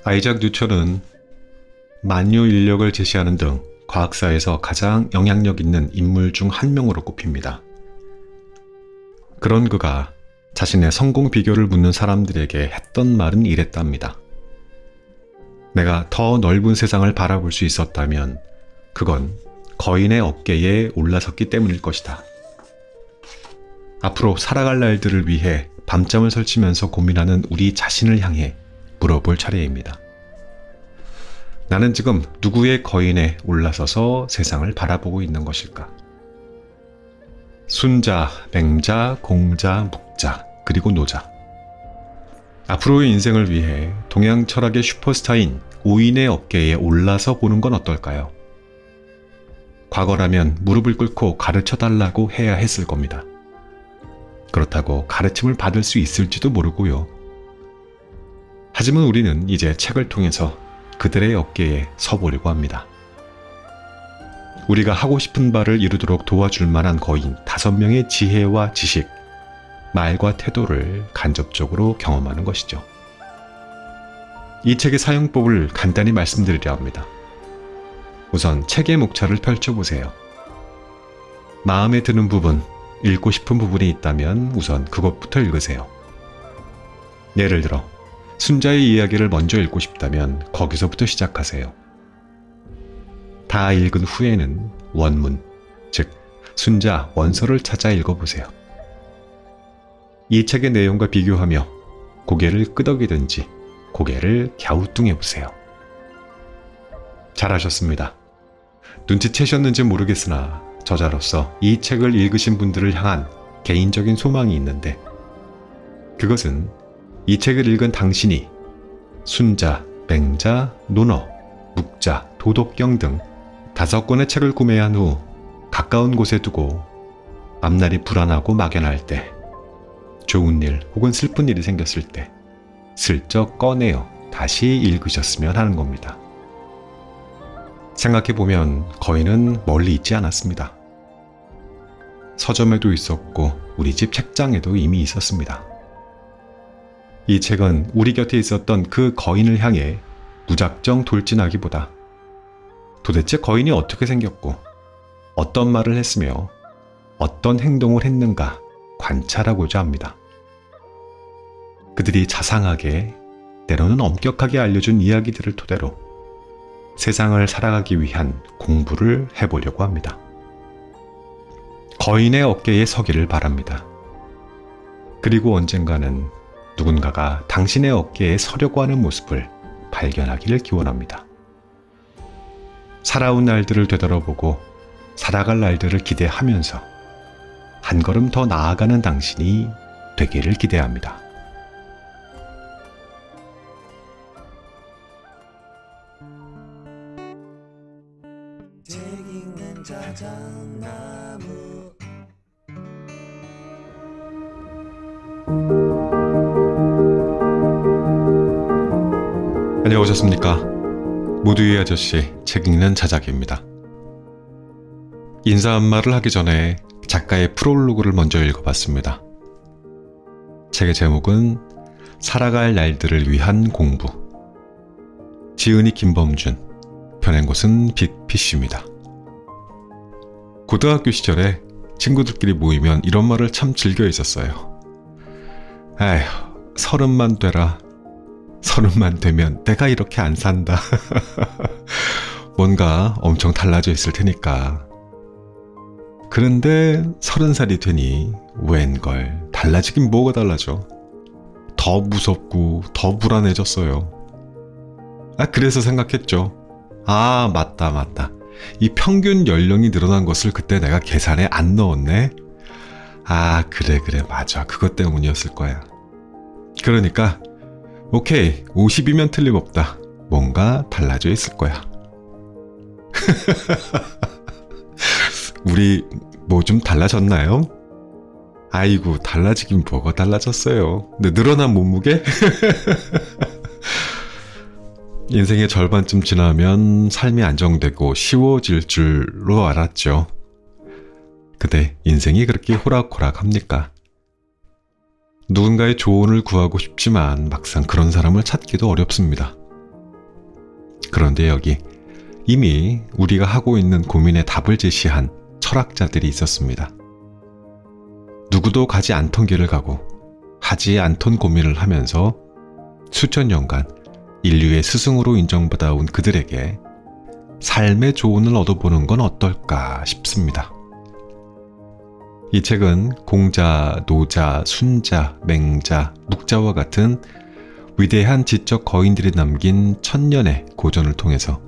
아이작 뉴턴은 만유 인력을 제시하는 등 과학사에서 가장 영향력 있는 인물 중 한 명으로 꼽힙니다. 그런 그가 자신의 성공 비결을 묻는 사람들에게 했던 말은 이랬답니다. 내가 더 넓은 세상을 바라볼 수 있었다면 그건 거인의 어깨에 올라섰기 때문일 것이다. 앞으로 살아갈 날들을 위해 밤잠을 설치면서 고민하는 우리 자신을 향해 물어볼 차례입니다. 나는 지금 누구의 거인에 올라서서 세상을 바라보고 있는 것일까? 순자, 맹자, 공자, 묵자, 그리고 노자. 앞으로의 인생을 위해 동양 철학의 슈퍼스타인 오인의 어깨에 올라서 보는 건 어떨까요? 과거라면 무릎을 꿇고 가르쳐달라고 해야 했을 겁니다. 그렇다고 가르침을 받을 수 있을지도 모르고요. 하지만 우리는 이제 책을 통해서 그들의 어깨에 서보려고 합니다. 우리가 하고 싶은 바를 이루도록 도와줄 만한 거인 5명의 지혜와 지식, 말과 태도를 간접적으로 경험하는 것이죠. 이 책의 사용법을 간단히 말씀드리려 합니다. 우선 책의 목차를 펼쳐보세요. 마음에 드는 부분, 읽고 싶은 부분이 있다면 우선 그것부터 읽으세요. 예를 들어 순자의 이야기를 먼저 읽고 싶다면 거기서부터 시작하세요. 다 읽은 후에는 원문, 즉 순자 원서를 찾아 읽어보세요. 이 책의 내용과 비교하며 고개를 끄덕이든지 고개를 갸우뚱해보세요. 잘하셨습니다. 눈치채셨는지 모르겠으나 저자로서 이 책을 읽으신 분들을 향한 개인적인 소망이 있는데 그것은 이 책을 읽은 당신이 순자, 맹자, 논어, 묵자, 도덕경 등 5권의 책을 구매한 후 가까운 곳에 두고 앞날이 불안하고 막연할 때, 좋은 일 혹은 슬픈 일이 생겼을 때 슬쩍 꺼내어 다시 읽으셨으면 하는 겁니다. 생각해보면 거인은 멀리 있지 않았습니다. 서점에도 있었고 우리 집 책장에도 이미 있었습니다. 이 책은 우리 곁에 있었던 그 거인을 향해 무작정 돌진하기보다 도대체 거인이 어떻게 생겼고 어떤 말을 했으며 어떤 행동을 했는가 관찰하고자 합니다. 그들이 자상하게 때로는 엄격하게 알려준 이야기들을 토대로 세상을 살아가기 위한 공부를 해보려고 합니다. 거인의 어깨에 서기를 바랍니다. 그리고 언젠가는 누군가가 당신의 어깨에 서려고 하는 모습을 발견하기를 기원합니다. 살아온 날들을 되돌아보고 살아갈 날들을 기대하면서 한 걸음 더 나아가는 당신이 되기를 기대합니다. 책 읽는 자작나무 안녕하셨습니까? 모두의 아저씨 책 읽는 자작입니다. 인사 한마를 하기 전에 작가의 프롤로그를 먼저 읽어봤습니다. 책의 제목은 살아갈 날들을 위한 공부. 지은이 김범준, 펴낸 곳은 빅피쉬입니다. 고등학교 시절에 친구들끼리 모이면 이런 말을 참 즐겨 있었어요. 에휴, 30만 되라. 30만 되면 내가 이렇게 안 산다. 뭔가 엄청 달라져 있을 테니까. 그런데 30살이 되니 웬걸 달라지긴 뭐가 달라져. 더 무섭고 더 불안해졌어요. 그래서 생각했죠. 맞다. 이 평균 연령이 늘어난 것을 그때 내가 계산에 안 넣었네. 그래 맞아. 그것 때문이었을 거야. 그러니까 오케이, 50이면 틀림없다. 뭔가 달라져 있을 거야. 우리 뭐 좀 달라졌나요? 아이고, 달라지긴 뭐가 달라졌어요. 근데 늘어난 몸무게? 인생의 절반쯤 지나면 삶이 안정되고 쉬워질 줄로 알았죠. 근데 인생이 그렇게 호락호락합니까? 누군가의 조언을 구하고 싶지만 막상 그런 사람을 찾기도 어렵습니다. 그런데 여기 이미 우리가 하고 있는 고민의 답을 제시한 철학자들이 있었습니다. 누구도 가지 않던 길을 가고 하지 않던 고민을 하면서 수천 년간 인류의 스승으로 인정받아온 그들에게 삶의 조언을 얻어보는 건 어떨까 싶습니다. 이 책은 공자, 노자, 순자, 맹자, 묵자와 같은 위대한 지적 거인들이 남긴 천년의 고전을 통해서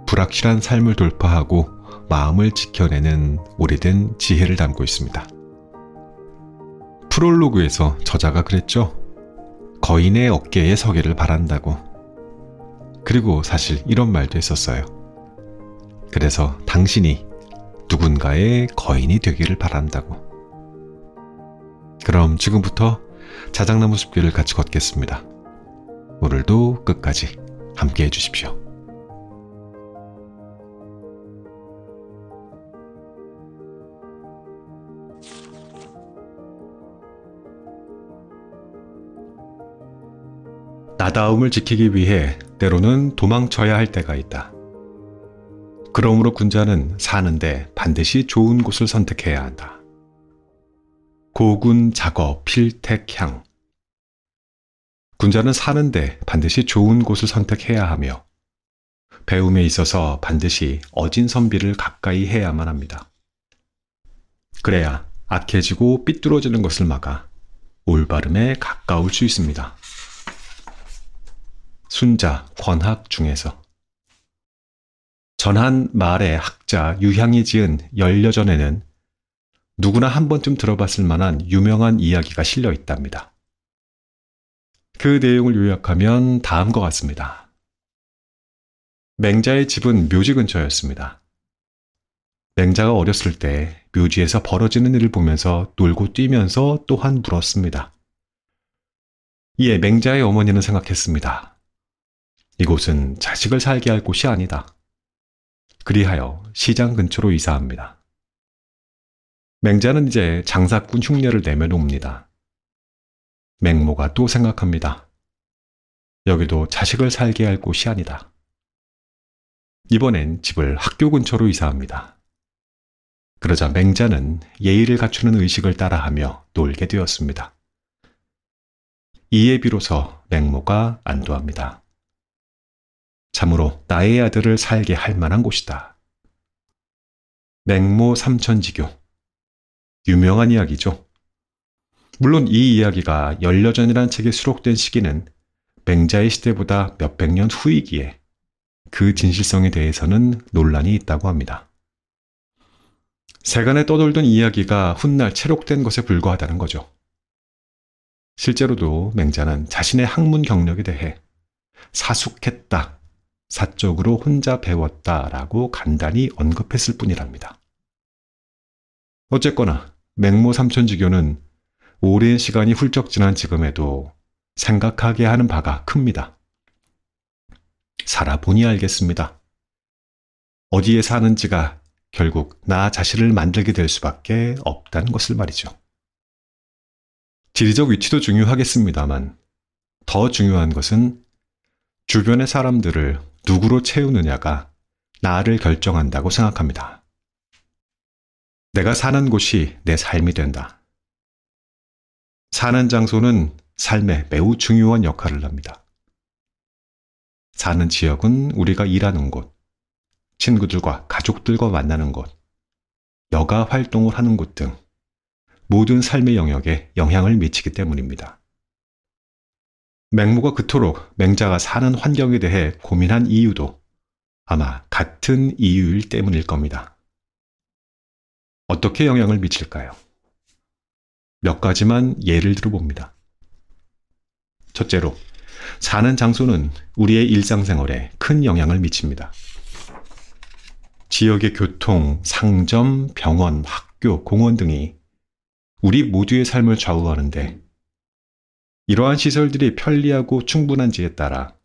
불확실한 삶을 돌파하고 마음을 지켜내는 오래된 지혜를 담고 있습니다. 프롤로그에서 저자가 그랬죠. 거인의 어깨에 서기를 바란다고. 그리고 사실 이런 말도 했었어요. 그래서 당신이 누군가의 거인이 되기를 바란다고. 그럼 지금부터 자작나무 숲길을 같이 걷겠습니다. 오늘도 끝까지 함께 해주십시오. 나다움을 지키기 위해 때로는 도망쳐야 할 때가 있다. 그러므로 군자는 사는데 반드시 좋은 곳을 선택해야 한다. 고군 작어 필택향. 군자는 사는데 반드시 좋은 곳을 선택해야 하며 배움에 있어서 반드시 어진 선비를 가까이 해야만 합니다. 그래야 악해지고 삐뚤어지는 것을 막아 올바름에 가까울 수 있습니다. 순자 권학 중에서 전한 말의 학자 유향이 지은 열여전에는 누구나 한 번쯤 들어봤을 만한 유명한 이야기가 실려 있답니다. 그 내용을 요약하면 다음과 같습니다. 맹자의 집은 묘지 근처였습니다. 맹자가 어렸을 때 묘지에서 벌어지는 일을 보면서 놀고 뛰면서 또한 물었습니다. 이에 맹자의 어머니는 생각했습니다. 이곳은 자식을 살게 할 곳이 아니다. 그리하여 시장 근처로 이사합니다. 맹자는 이제 장사꾼 흉내를 내며놉니다. 맹모가 또 생각합니다. 여기도 자식을 살게 할 곳이 아니다. 이번엔 집을 학교 근처로 이사합니다. 그러자 맹자는 예의를 갖추는 의식을 따라하며 놀게 되었습니다. 이에 비로소 맹모가 안도합니다. 참으로 나의 아들을 살게 할 만한 곳이다. 맹모 삼천지교. 유명한 이야기죠. 물론 이 이야기가 열여전이라는 책에 수록된 시기는 맹자의 시대보다 몇백 년 후이기에 그 진실성에 대해서는 논란이 있다고 합니다. 세간에 떠돌던 이야기가 훗날 채록된 것에 불과하다는 거죠. 실제로도 맹자는 자신의 학문 경력에 대해 사숙했다, 사적으로 혼자 배웠다라고 간단히 언급했을 뿐이랍니다. 어쨌거나 맹모 삼천지교는 오랜 시간이 훌쩍 지난 지금에도 생각하게 하는 바가 큽니다. 살아보니 알겠습니다. 어디에 사는지가 결국 나 자신을 만들게 될 수밖에 없다는 것을 말이죠. 지리적 위치도 중요하겠습니다만 더 중요한 것은 주변의 사람들을 누구로 채우느냐가 나를 결정한다고 생각합니다. 내가 사는 곳이 내 삶이 된다. 사는 장소는 삶에 매우 중요한 역할을 합니다. 사는 지역은 우리가 일하는 곳, 친구들과 가족들과 만나는 곳, 여가 활동을 하는 곳 등 모든 삶의 영역에 영향을 미치기 때문입니다. 맹모가 그토록 맹자가 사는 환경에 대해 고민한 이유도 아마 같은 이유일 때문일 겁니다. 어떻게 영향을 미칠까요? 몇 가지만 예를 들어봅니다. 첫째로, 사는 장소는 우리의 일상생활에 큰 영향을 미칩니다. 지역의 교통, 상점, 병원, 학교, 공원 등이 우리 모두의 삶을 좌우하는데 이러한 시설들이 편리하고 충분한지에 따라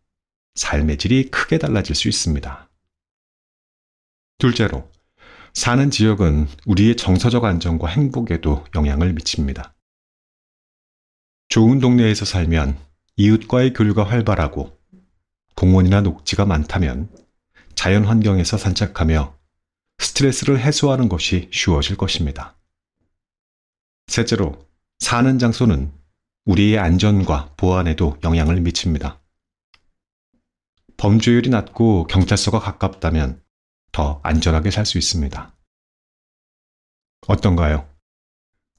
삶의 질이 크게 달라질 수 있습니다. 둘째로, 사는 지역은 우리의 정서적 안정과 행복에도 영향을 미칩니다. 좋은 동네에서 살면 이웃과의 교류가 활발하고 공원이나 녹지가 많다면 자연 환경에서 산책하며 스트레스를 해소하는 것이 쉬워질 것입니다. 셋째로, 사는 장소는 우리의 안전과 보안에도 영향을 미칩니다. 범죄율이 낮고 경찰서가 가깝다면 더 안전하게 살 수 있습니다. 어떤가요?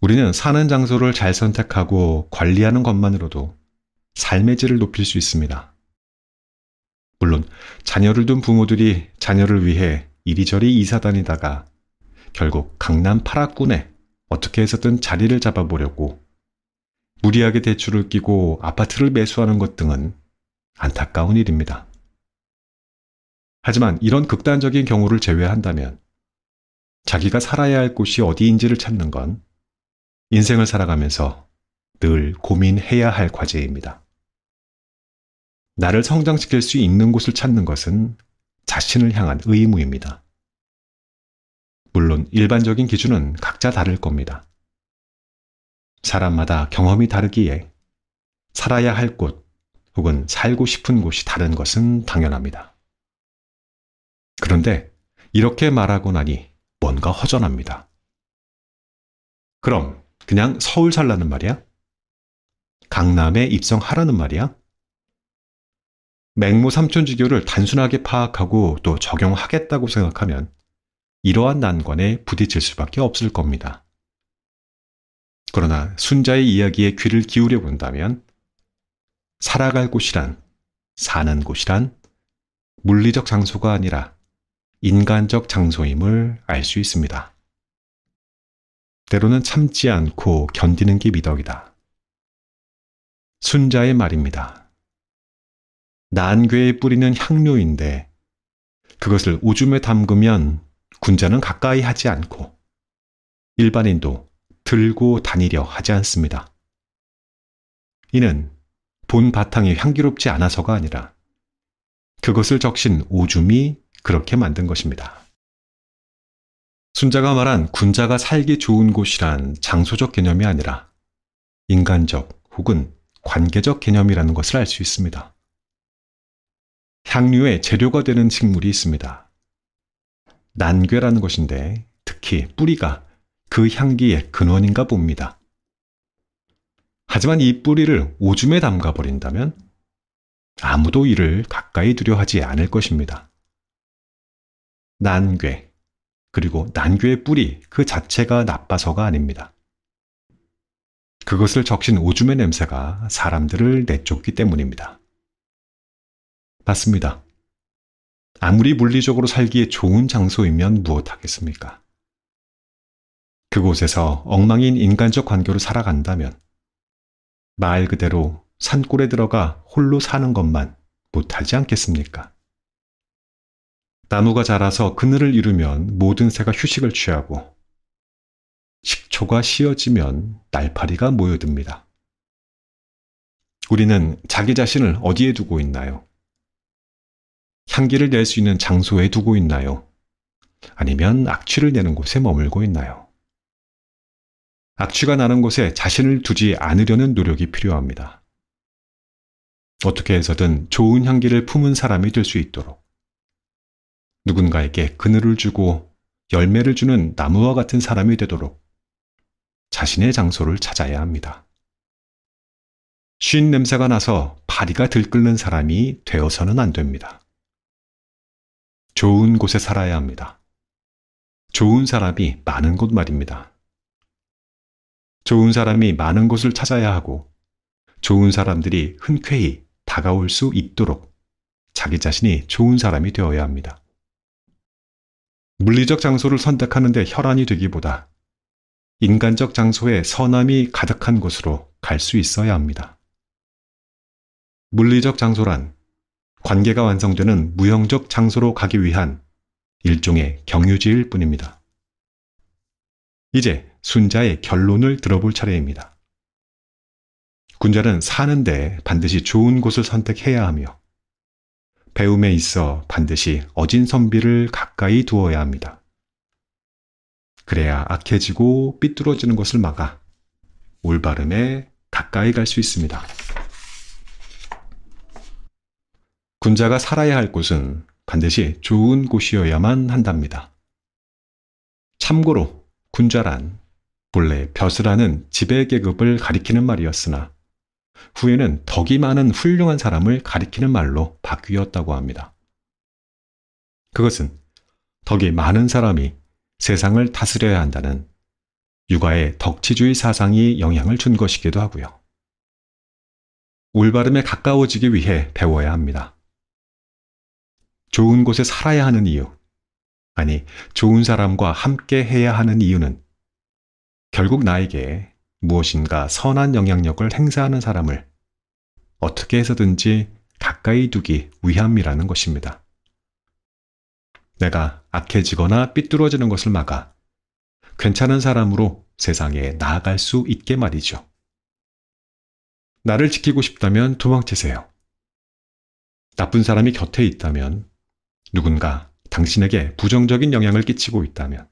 우리는 사는 장소를 잘 선택하고 관리하는 것만으로도 삶의 질을 높일 수 있습니다. 물론 자녀를 둔 부모들이 자녀를 위해 이리저리 이사 다니다가 결국 강남 8학군에 어떻게 해서든 자리를 잡아보려고 무리하게 대출을 끼고 아파트를 매수하는 것 등은 안타까운 일입니다. 하지만 이런 극단적인 경우를 제외한다면 자기가 살아야 할 곳이 어디인지를 찾는 건 인생을 살아가면서 늘 고민해야 할 과제입니다. 나를 성장시킬 수 있는 곳을 찾는 것은 자신을 향한 의무입니다. 물론 일반적인 기준은 각자 다를 겁니다. 사람마다 경험이 다르기에 살아야 할 곳 혹은 살고 싶은 곳이 다른 것은 당연합니다. 그런데 이렇게 말하고 나니 뭔가 허전합니다. 그럼 그냥 서울 살라는 말이야? 강남에 입성하라는 말이야? 맹모 삼촌지교를 단순하게 파악하고 또 적용하겠다고 생각하면 이러한 난관에 부딪힐 수밖에 없을 겁니다. 그러나 순자의 이야기에 귀를 기울여 본다면 살아갈 곳이란, 사는 곳이란 물리적 장소가 아니라 인간적 장소임을 알 수 있습니다. 때로는 참지 않고 견디는 게 미덕이다. 순자의 말입니다. 난괴의 뿌리는 향료인데 그것을 오줌에 담그면 군자는 가까이 하지 않고 일반인도 들고 다니려 하지 않습니다. 이는 본 바탕이 향기롭지 않아서가 아니라 그것을 적신 오줌이 그렇게 만든 것입니다. 순자가 말한 군자가 살기 좋은 곳이란 장소적 개념이 아니라 인간적 혹은 관계적 개념이라는 것을 알 수 있습니다. 향료의 재료가 되는 식물이 있습니다. 난괴라는 것인데 특히 뿌리가 그 향기의 근원인가 봅니다. 하지만 이 뿌리를 오줌에 담가버린다면 아무도 이를 가까이 두려 하지 않을 것입니다. 난괴, 그리고 난괴의 뿌리 그 자체가 나빠서가 아닙니다. 그것을 적신 오줌의 냄새가 사람들을 내쫓기 때문입니다. 맞습니다. 아무리 물리적으로 살기에 좋은 장소이면 무엇하겠습니까? 그곳에서 엉망인 인간적 관계로 살아간다면 말 그대로 산골에 들어가 홀로 사는 것만 못하지 않겠습니까? 나무가 자라서 그늘을 이루면 모든 새가 휴식을 취하고 식초가 씌어지면 날파리가 모여듭니다. 우리는 자기 자신을 어디에 두고 있나요? 향기를 낼 수 있는 장소에 두고 있나요? 아니면 악취를 내는 곳에 머물고 있나요? 악취가 나는 곳에 자신을 두지 않으려는 노력이 필요합니다. 어떻게 해서든 좋은 향기를 품은 사람이 될 수 있도록 누군가에게 그늘을 주고 열매를 주는 나무와 같은 사람이 되도록 자신의 장소를 찾아야 합니다. 쉰 냄새가 나서 파리가 들끓는 사람이 되어서는 안 됩니다. 좋은 곳에 살아야 합니다. 좋은 사람이 많은 곳 말입니다. 좋은 사람이 많은 곳을 찾아야 하고 좋은 사람들이 흔쾌히 다가올 수 있도록 자기 자신이 좋은 사람이 되어야 합니다. 물리적 장소를 선택하는 데 혈안이 되기보다 인간적 장소에 선함이 가득한 곳으로 갈 수 있어야 합니다. 물리적 장소란 관계가 완성되는 무형적 장소로 가기 위한 일종의 경유지일 뿐입니다. 이제 순자의 결론을 들어볼 차례입니다. 군자는 사는데 반드시 좋은 곳을 선택해야 하며 배움에 있어 반드시 어진 선비를 가까이 두어야 합니다. 그래야 악해지고 삐뚤어지는 것을 막아 올바름에 가까이 갈 수 있습니다. 군자가 살아야 할 곳은 반드시 좋은 곳이어야만 한답니다. 참고로 군자란 본래 벼슬하는 지배계급을 가리키는 말이었으나 후에는 덕이 많은 훌륭한 사람을 가리키는 말로 바뀌었다고 합니다. 그것은 덕이 많은 사람이 세상을 다스려야 한다는 육아의 덕치주의 사상이 영향을 준 것이기도 하고요. 올바름에 가까워지기 위해 배워야 합니다. 좋은 곳에 살아야 하는 이유, 아니 좋은 사람과 함께 해야 하는 이유는 결국 나에게 무엇인가 선한 영향력을 행사하는 사람을 어떻게 해서든지 가까이 두기 위함이라는 것입니다. 내가 악해지거나 삐뚤어지는 것을 막아 괜찮은 사람으로 세상에 나아갈 수 있게 말이죠. 나를 지키고 싶다면 도망치세요. 나쁜 사람이 곁에 있다면, 누군가 당신에게 부정적인 영향을 끼치고 있다면,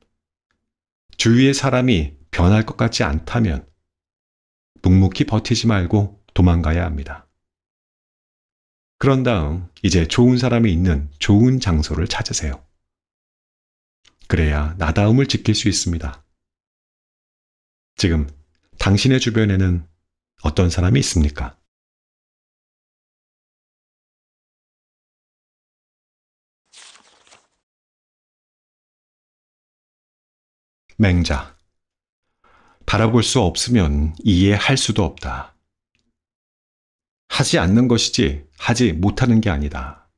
주위의 사람이 변할 것 같지 않다면 묵묵히 버티지 말고 도망가야 합니다. 그런 다음 이제 좋은 사람이 있는 좋은 장소를 찾으세요. 그래야 나다움을 지킬 수 있습니다. 지금 당신의 주변에는 어떤 사람이 있습니까? 맹자. 바라볼 수 없으면 이해할 수도 없다. 하지 않는 것이지 하지 못하는 게 아니다.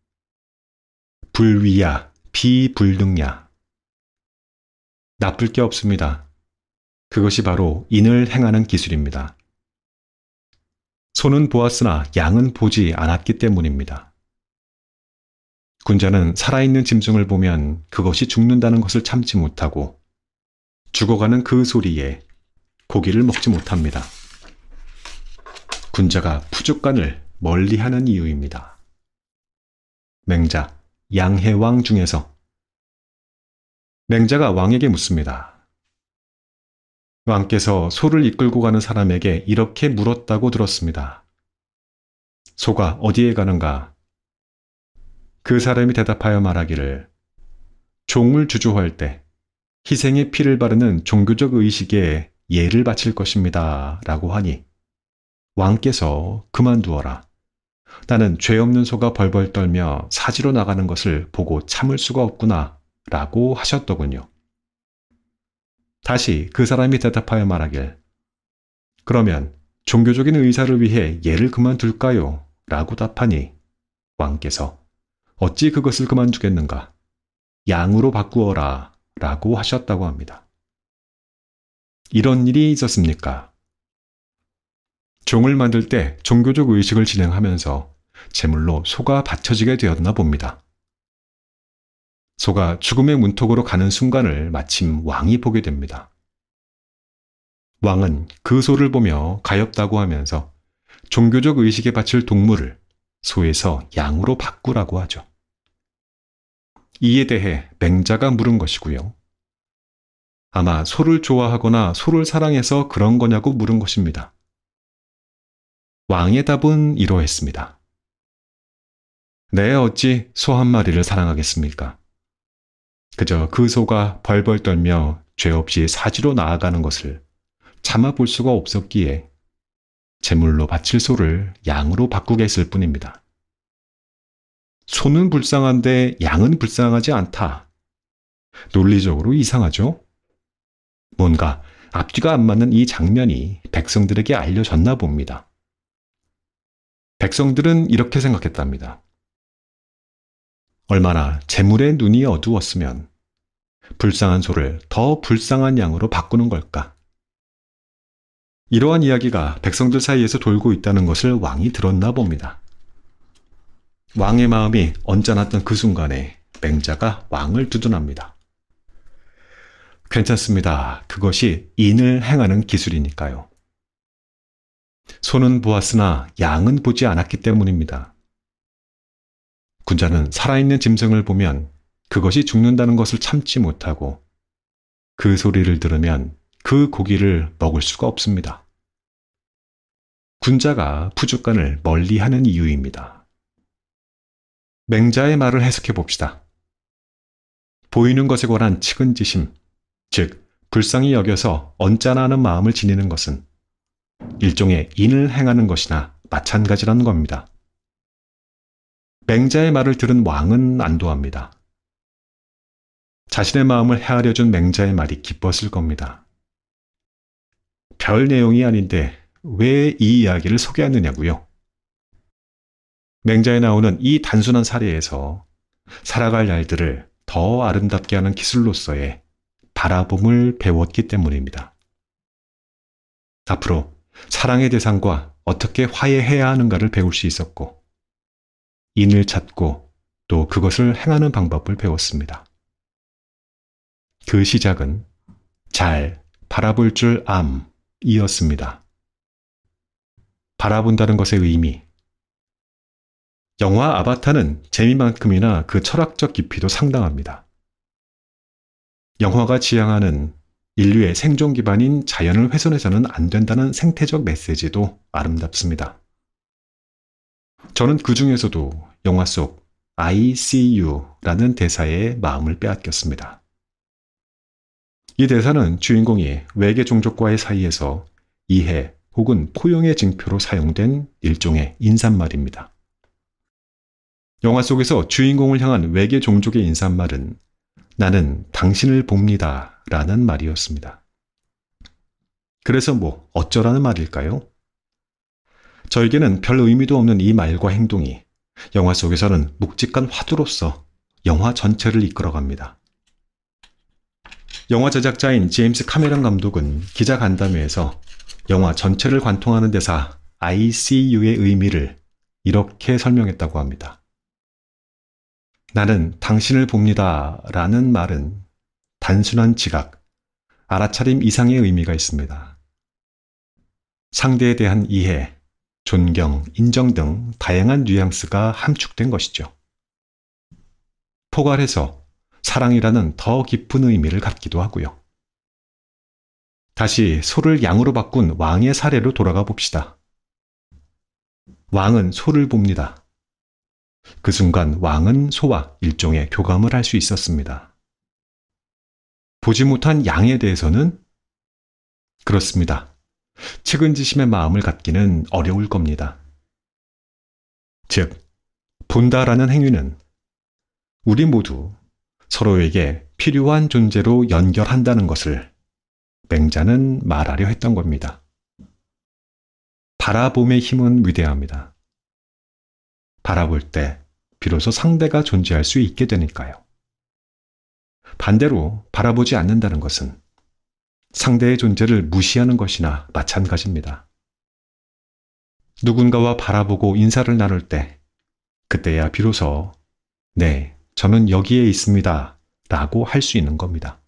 불위야 비불능야. 나쁠 게 없습니다. 그것이 바로 인을 행하는 기술입니다. 소는 보았으나 양은 보지 않았기 때문입니다. 군자는 살아있는 짐승을 보면 그것이 죽는다는 것을 참지 못하고 죽어가는 그 소리에 고기를 먹지 못합니다. 군자가 푸죽간을 멀리하는 이유입니다. 맹자, 양해왕 중에서 맹자가 왕에게 묻습니다. 왕께서 소를 이끌고 가는 사람에게 이렇게 물었다고 들었습니다. 소가 어디에 가는가? 그 사람이 대답하여 말하기를 종을 주조할 때 희생의 피를 바르는 종교적 의식에 예를 바칠 것입니다. 라고 하니 왕께서 그만두어라. 나는 죄 없는 소가 벌벌 떨며 사지로 나가는 것을 보고 참을 수가 없구나. 라고 하셨더군요. 다시 그 사람이 대답하여 말하길 그러면 종교적인 의사를 위해 예를 그만둘까요? 라고 답하니 왕께서 어찌 그것을 그만두겠는가? 양으로 바꾸어라. 라고 하셨다고 합니다. 이런 일이 있었습니까? 종을 만들 때 종교적 의식을 진행하면서 제물로 소가 바쳐지게 되었나 봅니다. 소가 죽음의 문턱으로 가는 순간을 마침 왕이 보게 됩니다. 왕은 그 소를 보며 가엾다고 하면서 종교적 의식에 바칠 동물을 소에서 양으로 바꾸라고 하죠. 이에 대해 맹자가 물은 것이고요. 아마 소를 좋아하거나 소를 사랑해서 그런 거냐고 물은 것입니다. 왕의 답은 이러했습니다. 내 어찌 소 한 마리를 사랑하겠습니까? 그저 그 소가 벌벌 떨며 죄 없이 사지로 나아가는 것을 참아 볼 수가 없었기에 제물로 바칠 소를 양으로 바꾸게 했을 뿐입니다. 소는 불쌍한데 양은 불쌍하지 않다. 논리적으로 이상하죠? 뭔가 앞뒤가 안 맞는 이 장면이 백성들에게 알려졌나 봅니다. 백성들은 이렇게 생각했답니다. 얼마나 재물의 눈이 어두웠으면 불쌍한 소를 더 불쌍한 양으로 바꾸는 걸까? 이러한 이야기가 백성들 사이에서 돌고 있다는 것을 왕이 들었나 봅니다. 왕의 마음이 언짢았던 그 순간에 맹자가 왕을 두둔합니다. 괜찮습니다. 그것이 인을 행하는 기술이니까요. 소는 보았으나 양은 보지 않았기 때문입니다. 군자는 살아있는 짐승을 보면 그것이 죽는다는 것을 참지 못하고 그 소리를 들으면 그 고기를 먹을 수가 없습니다. 군자가 푸죽간을 멀리하는 이유입니다. 맹자의 말을 해석해 봅시다. 보이는 것에 관한 측은지심, 즉 불쌍히 여겨서 언짢아하는 마음을 지니는 것은 일종의 인을 행하는 것이나 마찬가지라는 겁니다. 맹자의 말을 들은 왕은 안도합니다. 자신의 마음을 헤아려 준 맹자의 말이 기뻤을 겁니다. 별 내용이 아닌데 왜 이 이야기를 소개하느냐고요? 맹자에 나오는 이 단순한 사례에서 살아갈 날들을 더 아름답게 하는 기술로서의 바라봄을 배웠기 때문입니다. 앞으로 사랑의 대상과 어떻게 화해해야 하는가를 배울 수 있었고, 인을 찾고 또 그것을 행하는 방법을 배웠습니다. 그 시작은 잘 바라볼 줄 암이었습니다. 바라본다는 것의 의미. 영화 아바타는 재미만큼이나 그 철학적 깊이도 상당합니다. 영화가 지향하는 인류의 생존 기반인 자연을 훼손해서는 안 된다는 생태적 메시지도 아름답습니다. 저는 그 중에서도 영화 속 I see you라는 대사에 마음을 빼앗겼습니다. 이 대사는 주인공이 외계 종족과의 사이에서 이해 혹은 포용의 징표로 사용된 일종의 인사말입니다. 영화 속에서 주인공을 향한 외계 종족의 인사말은 나는 당신을 봅니다 라는 말이었습니다. 그래서 뭐 어쩌라는 말일까요? 저에게는 별 의미도 없는 이 말과 행동이 영화 속에서는 묵직한 화두로서 영화 전체를 이끌어갑니다. 영화 제작자인 제임스 카메론 감독은 기자 간담회에서 영화 전체를 관통하는 대사 I see you의 의미를 이렇게 설명했다고 합니다. 나는 당신을 봅니다 라는 말은 단순한 지각, 알아차림 이상의 의미가 있습니다. 상대에 대한 이해, 존경, 인정 등 다양한 뉘앙스가 함축된 것이죠. 포괄해서 사랑이라는 더 깊은 의미를 갖기도 하고요. 다시 소를 양으로 바꾼 왕의 사례로 돌아가 봅시다. 왕은 소를 봅니다. 그 순간 왕은 소와 일종의 교감을 할 수 있었습니다. 보지 못한 양에 대해서는 그렇습니다. 측은지심의 마음을 갖기는 어려울 겁니다. 즉, 본다라는 행위는 우리 모두 서로에게 필요한 존재로 연결한다는 것을 맹자는 말하려 했던 겁니다. 바라봄의 힘은 위대합니다. 바라볼 때 비로소 상대가 존재할 수 있게 되니까요. 반대로 바라보지 않는다는 것은 상대의 존재를 무시하는 것이나 마찬가지입니다. 누군가와 바라보고 인사를 나눌 때 그때야 비로소 네, 저는 여기에 있습니다 라고 할 수 있는 겁니다.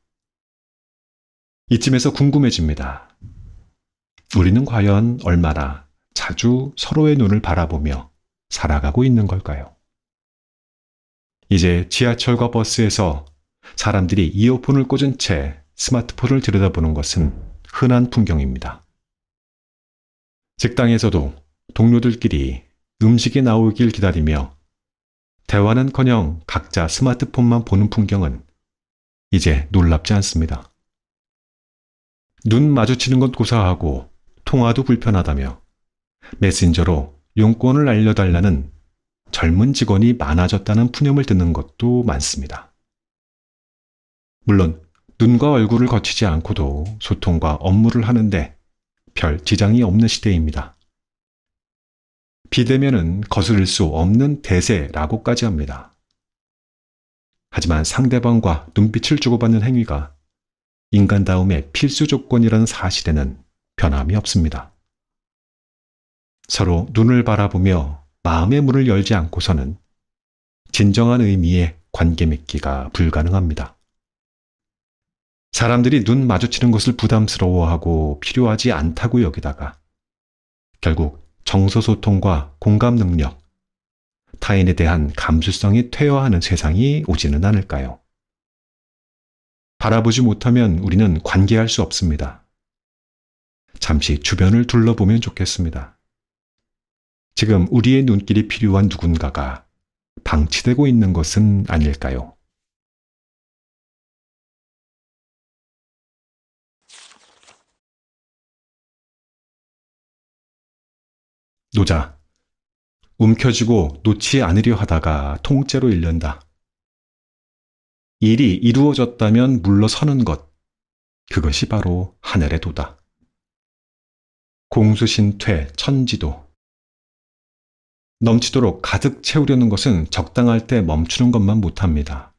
이쯤에서 궁금해집니다. 우리는 과연 얼마나 자주 서로의 눈을 바라보며 살아가고 있는 걸까요? 이제 지하철과 버스에서 사람들이 이어폰을 꽂은 채 스마트폰을 들여다보는 것은 흔한 풍경입니다. 식당에서도 동료들끼리 음식이 나오길 기다리며 대화는커녕 각자 스마트폰만 보는 풍경은 이제 놀랍지 않습니다. 눈 마주치는 것 고사하고 통화도 불편하다며 메신저로 용건을 알려달라는 젊은 직원이 많아졌다는 푸념을 듣는 것도 많습니다. 물론 눈과 얼굴을 거치지 않고도 소통과 업무를 하는데 별 지장이 없는 시대입니다. 비대면은 거스를 수 없는 대세라고까지 합니다. 하지만 상대방과 눈빛을 주고받는 행위가 인간다움의 필수 조건이라는 사실에는 변함이 없습니다. 서로 눈을 바라보며 마음의 문을 열지 않고서는 진정한 의미의 관계 맺기가 불가능합니다. 사람들이 눈 마주치는 것을 부담스러워하고 필요하지 않다고 여기다가 결국 정서소통과 공감 능력, 타인에 대한 감수성이 퇴화하는 세상이 오지는 않을까요? 바라보지 못하면 우리는 관계할 수 없습니다. 잠시 주변을 둘러보면 좋겠습니다. 지금 우리의 눈길이 필요한 누군가가 방치되고 있는 것은 아닐까요? 노자, 움켜쥐고 놓지 않으려 하다가 통째로 잃는다. 일이 이루어졌다면 물러서는 것, 그것이 바로 하늘의 도다. 공수신퇴 천지도. 넘치도록 가득 채우려는 것은 적당할 때 멈추는 것만 못합니다.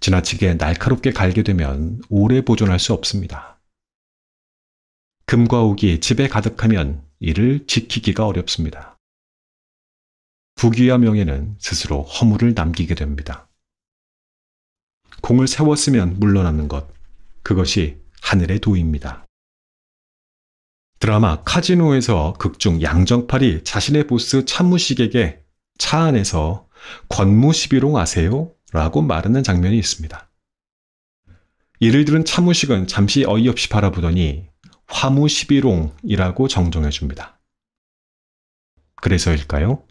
지나치게 날카롭게 갈게 되면 오래 보존할 수 없습니다. 금과 옥이 집에 가득하면 이를 지키기가 어렵습니다. 부귀와 명예는 스스로 허물을 남기게 됩니다. 공을 세웠으면 물러나는 것, 그것이 하늘의 도입니다. 드라마 카지노에서 극중 양정팔이 자신의 보스 참무식에게 차 안에서 권무시비롱 아세요? 라고 말하는 장면이 있습니다. 이를 들은 참무식은 잠시 어이없이 바라보더니 화무시비롱이라고 정정해 줍니다. 그래서일까요?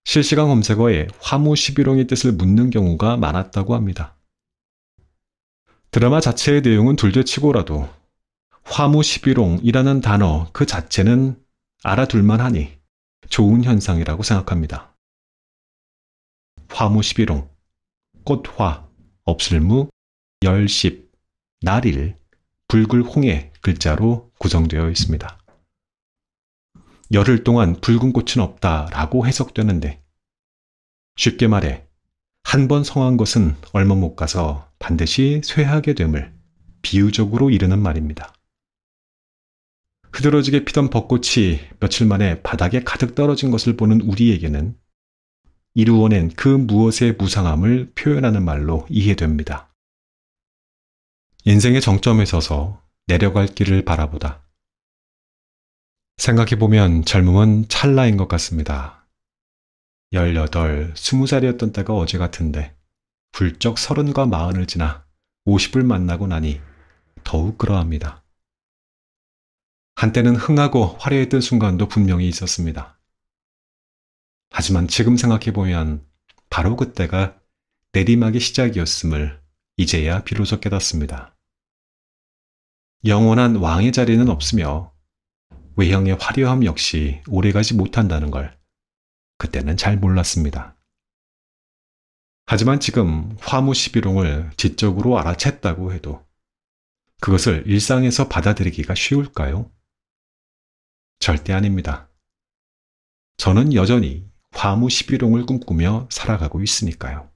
실시간 검색어에 화무시비롱의 뜻을 묻는 경우가 많았다고 합니다. 드라마 자체의 내용은 둘째치고라도 화무시비롱이라는 단어 그 자체는 알아둘만 하니 좋은 현상이라고 생각합니다. 화무시비롱, 꽃화, 없을무, 열십, 날일, 붉을홍의 글자로 구성되어 있습니다. 열흘 동안 붉은 꽃은 없다라고 해석되는데 쉽게 말해 한 번 성한 것은 얼마 못 가서 반드시 쇠하게 됨을 비유적으로 이르는 말입니다. 흐드러지게 피던 벚꽃이 며칠 만에 바닥에 가득 떨어진 것을 보는 우리에게는 이루어낸 그 무엇의 무상함을 표현하는 말로 이해됩니다. 인생의 정점에 서서 내려갈 길을 바라보다. 생각해보면 젊음은 찰나인 것 같습니다. 18, 20살이었던 때가 어제 같은데 훌쩍 30과 40을 지나 50을 만나고 나니 더욱 그러합니다. 한때는 흥하고 화려했던 순간도 분명히 있었습니다. 하지만 지금 생각해보면 바로 그때가 내리막의 시작이었음을 이제야 비로소 깨닫습니다. 영원한 왕의 자리는 없으며 외형의 화려함 역시 오래가지 못한다는 걸 그때는 잘 몰랐습니다. 하지만 지금 화무시비롱을 지적으로 알아챘다고 해도 그것을 일상에서 받아들이기가 쉬울까요? 절대 아닙니다. 저는 여전히 화무시비롱을 꿈꾸며 살아가고 있으니까요.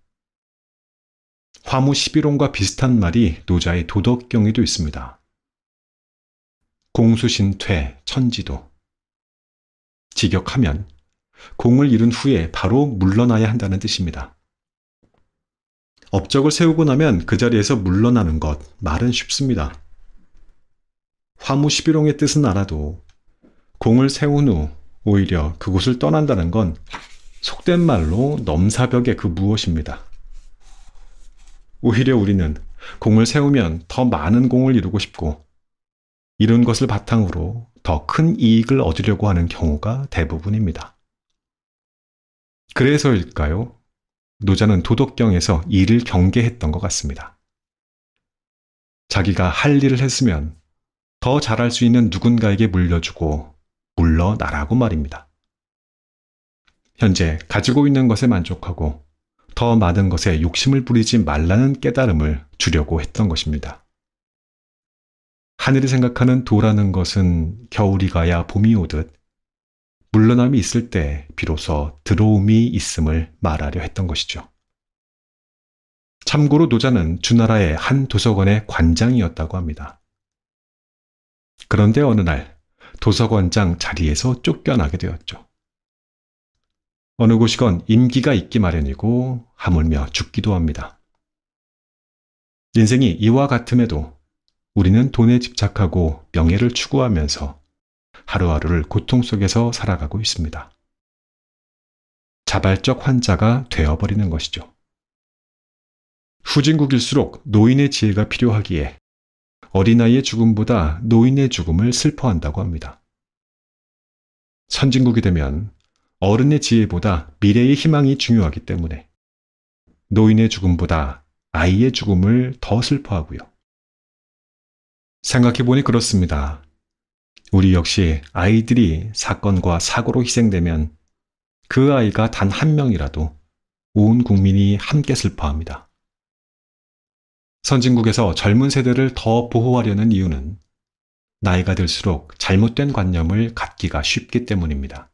화무시비롱과 비슷한 말이 노자의 도덕경에도 있습니다. 공수신퇴 천지도. 직역하면 공을 이룬 후에 바로 물러나야 한다는 뜻입니다. 업적을 세우고 나면 그 자리에서 물러나는 것, 말은 쉽습니다. 화무시비롱의 뜻은 알아도 공을 세운 후 오히려 그곳을 떠난다는 건 속된 말로 넘사벽의 그 무엇입니다. 오히려 우리는 공을 세우면 더 많은 공을 이루고 싶고 이룬 것을 바탕으로 더 큰 이익을 얻으려고 하는 경우가 대부분입니다. 그래서일까요? 노자는 도덕경에서 이를 경계했던 것 같습니다. 자기가 할 일을 했으면 더 잘할 수 있는 누군가에게 물려주고 물러나라고 말입니다. 현재 가지고 있는 것에 만족하고 더 많은 것에 욕심을 부리지 말라는 깨달음을 주려고 했던 것입니다. 하늘이 생각하는 도라는 것은 겨울이 가야 봄이 오듯 물러남이 있을 때 비로소 들어옴이 있음을 말하려 했던 것이죠. 참고로 노자는 주나라의 한 도서관의 관장이었다고 합니다. 그런데 어느 날 도서관장 자리에서 쫓겨나게 되었죠. 어느 곳이건 임기가 있기 마련이고 하물며 죽기도 합니다. 인생이 이와 같음에도 우리는 돈에 집착하고 명예를 추구하면서 하루하루를 고통 속에서 살아가고 있습니다. 자발적 환자가 되어버리는 것이죠. 후진국일수록 노인의 지혜가 필요하기에 어린아이의 죽음보다 노인의 죽음을 슬퍼한다고 합니다. 선진국이 되면 어른의 지혜보다 미래의 희망이 중요하기 때문에 노인의 죽음보다 아이의 죽음을 더 슬퍼하고요. 생각해보니 그렇습니다. 우리 역시 아이들이 사건과 사고로 희생되면 그 아이가 단 한 명이라도 온 국민이 함께 슬퍼합니다. 선진국에서 젊은 세대를 더 보호하려는 이유는 나이가 들수록 잘못된 관념을 갖기가 쉽기 때문입니다.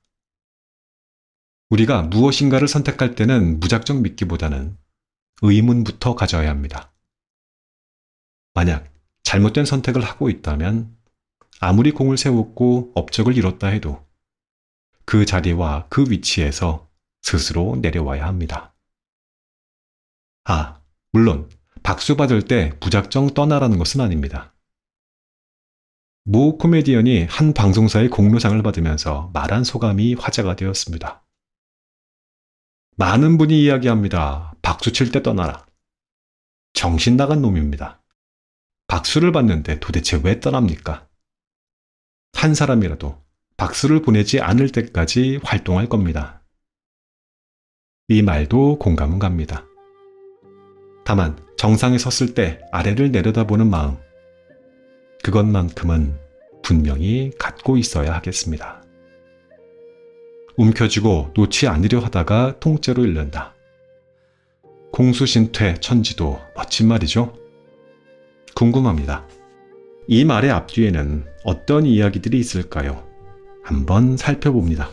우리가 무엇인가를 선택할 때는 무작정 믿기보다는 의문부터 가져야 합니다. 만약 잘못된 선택을 하고 있다면 아무리 공을 세웠고 업적을 이뤘다 해도 그 자리와 그 위치에서 스스로 내려와야 합니다. 물론 박수 받을 때 무작정 떠나라는 것은 아닙니다. 모 코미디언이 한 방송사의 공로상을 받으면서 말한 소감이 화제가 되었습니다. 많은 분이 이야기합니다. 박수 칠 때 떠나라. 정신 나간 놈입니다. 박수를 받는데 도대체 왜 떠납니까? 한 사람이라도 박수를 보내지 않을 때까지 활동할 겁니다. 이 말도 공감은 갑니다. 다만 정상에 섰을 때 아래를 내려다보는 마음, 그것만큼은 분명히 갖고 있어야 하겠습니다. 움켜쥐고 놓지 않으려 하다가 통째로 잃는다. 공수신퇴 천지도 멋진 말이죠? 궁금합니다. 이 말의 앞뒤에는 어떤 이야기들이 있을까요? 한번 살펴봅니다.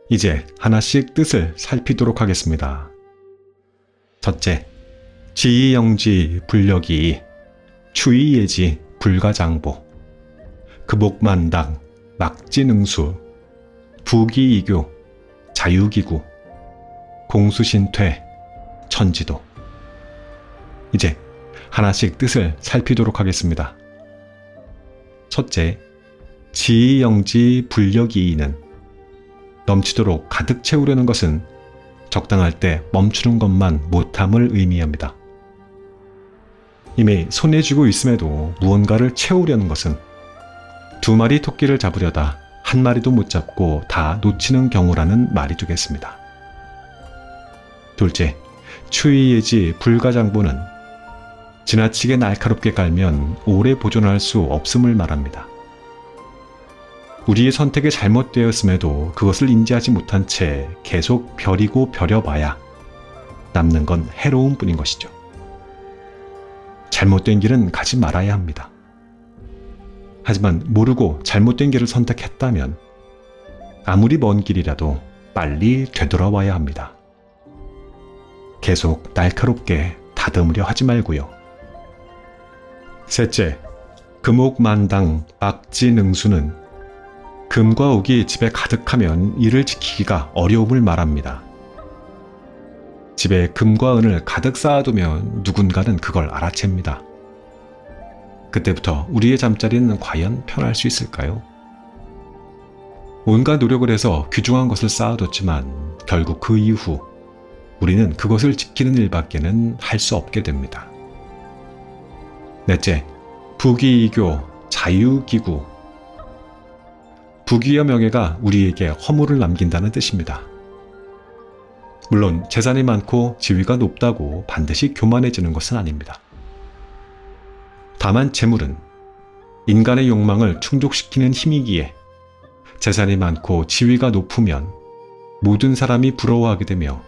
이제 하나씩 뜻을 살피도록 하겠습니다. 첫째, 지이영지 불력이 추이예지 불가장보 금옥만당 막지능수 부기이교 자유기구 공수신퇴 천지도. 이제 하나씩 뜻을 살피도록 하겠습니다. 첫째, 지이영지 불력이는 넘치도록 가득 채우려는 것은 적당할 때 멈추는 것만 못함을 의미합니다. 이미 손에 쥐고 있음에도 무언가를 채우려는 것은 두 마리 토끼를 잡으려다 한 마리도 못 잡고 다 놓치는 경우라는 말이 되겠습니다. 둘째, 추이예지 불가장보는 지나치게 날카롭게 갈면 오래 보존할 수 없음을 말합니다. 우리의 선택이 잘못되었음에도 그것을 인지하지 못한 채 계속 벼리고 벼려봐야 남는 건 해로움 뿐인 것이죠. 잘못된 길은 가지 말아야 합니다. 하지만 모르고 잘못된 길을 선택했다면 아무리 먼 길이라도 빨리 되돌아와야 합니다. 계속 날카롭게 다듬으려 하지 말고요. 셋째, 금옥만당 막지능수는 금과 옥이 집에 가득하면 이를 지키기가 어려움을 말합니다. 집에 금과 은을 가득 쌓아두면 누군가는 그걸 알아챕니다. 그때부터 우리의 잠자리는 과연 편할 수 있을까요? 온갖 노력을 해서 귀중한 것을 쌓아뒀지만 결국 그 이후 우리는 그것을 지키는 일밖에는 할 수 없게 됩니다. 넷째, 부귀이교 자유기구. 부귀와 명예가 우리에게 허물을 남긴다는 뜻입니다. 물론 재산이 많고 지위가 높다고 반드시 교만해지는 것은 아닙니다. 다만 재물은 인간의 욕망을 충족시키는 힘이기에 재산이 많고 지위가 높으면 모든 사람이 부러워하게 되며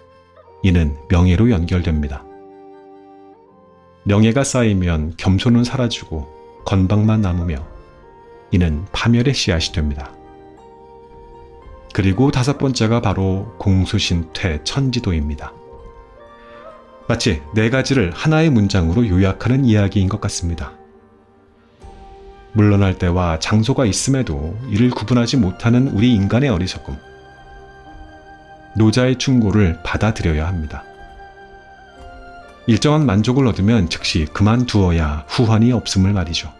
이는 명예로 연결됩니다. 명예가 쌓이면 겸손은 사라지고 건방만 남으며 이는 파멸의 씨앗이 됩니다. 그리고 다섯 번째가 바로 공수신퇴 천지도입니다. 마치 네 가지를 하나의 문장으로 요약하는 이야기인 것 같습니다. 물러날 때와 장소가 있음에도 이를 구분하지 못하는 우리 인간의 어리석음. 노자의 충고를 받아들여야 합니다. 일정한 만족을 얻으면 즉시 그만두어야 후환이 없음을 말이죠.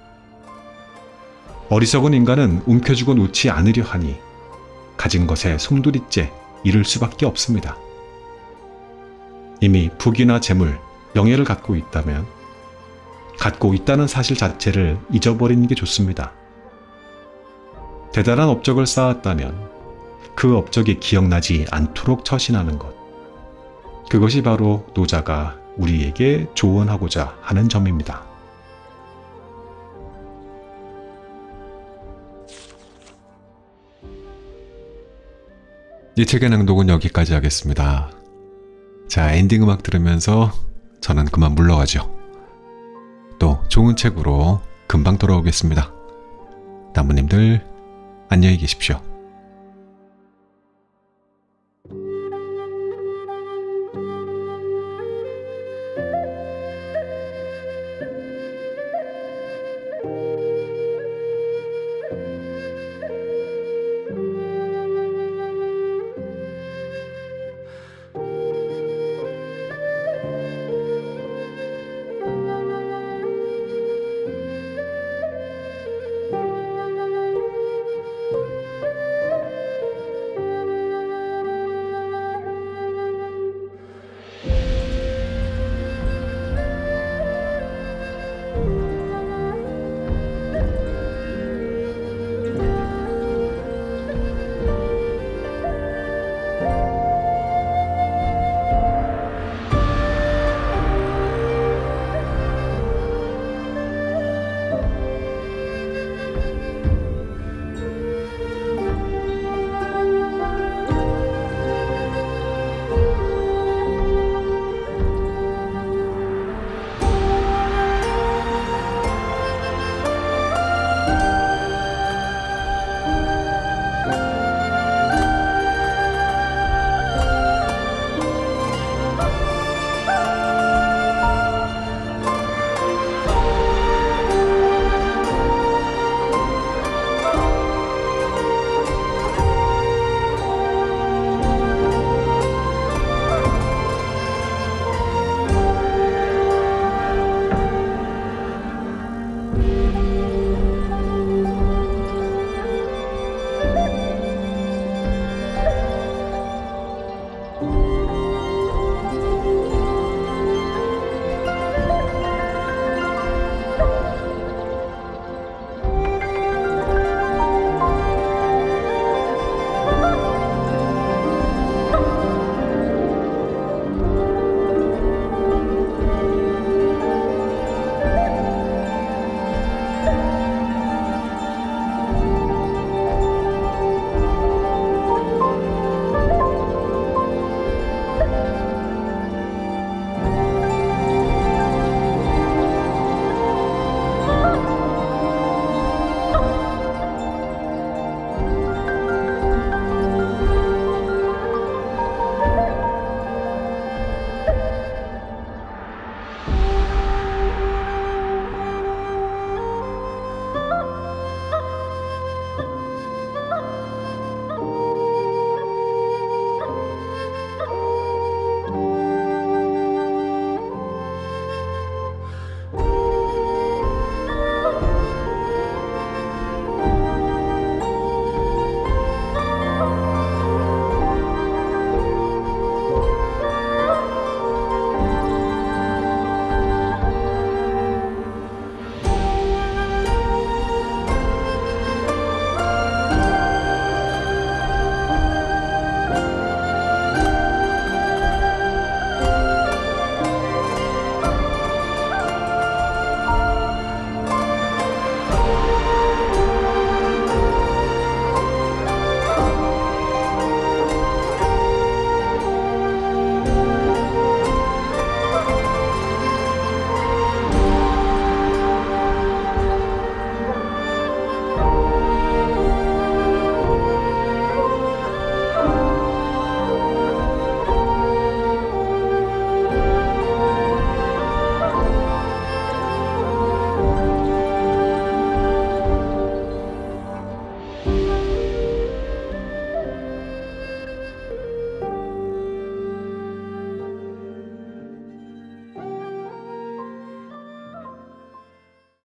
어리석은 인간은 움켜쥐고 놓지 않으려 하니 가진 것에 송두리째 잃을 수밖에 없습니다. 이미 부귀나 재물, 명예를 갖고 있다면 갖고 있다는 사실 자체를 잊어버리는 게 좋습니다. 대단한 업적을 쌓았다면 그 업적이 기억나지 않도록 처신하는 것. 그것이 바로 노자가 우리에게 조언하고자 하는 점입니다. 이 책의 낭독은 여기까지 하겠습니다. 자, 엔딩 음악 들으면서 저는 그만 물러가죠. 또 좋은 책으로 금방 돌아오겠습니다. 나무님들 안녕히 계십시오.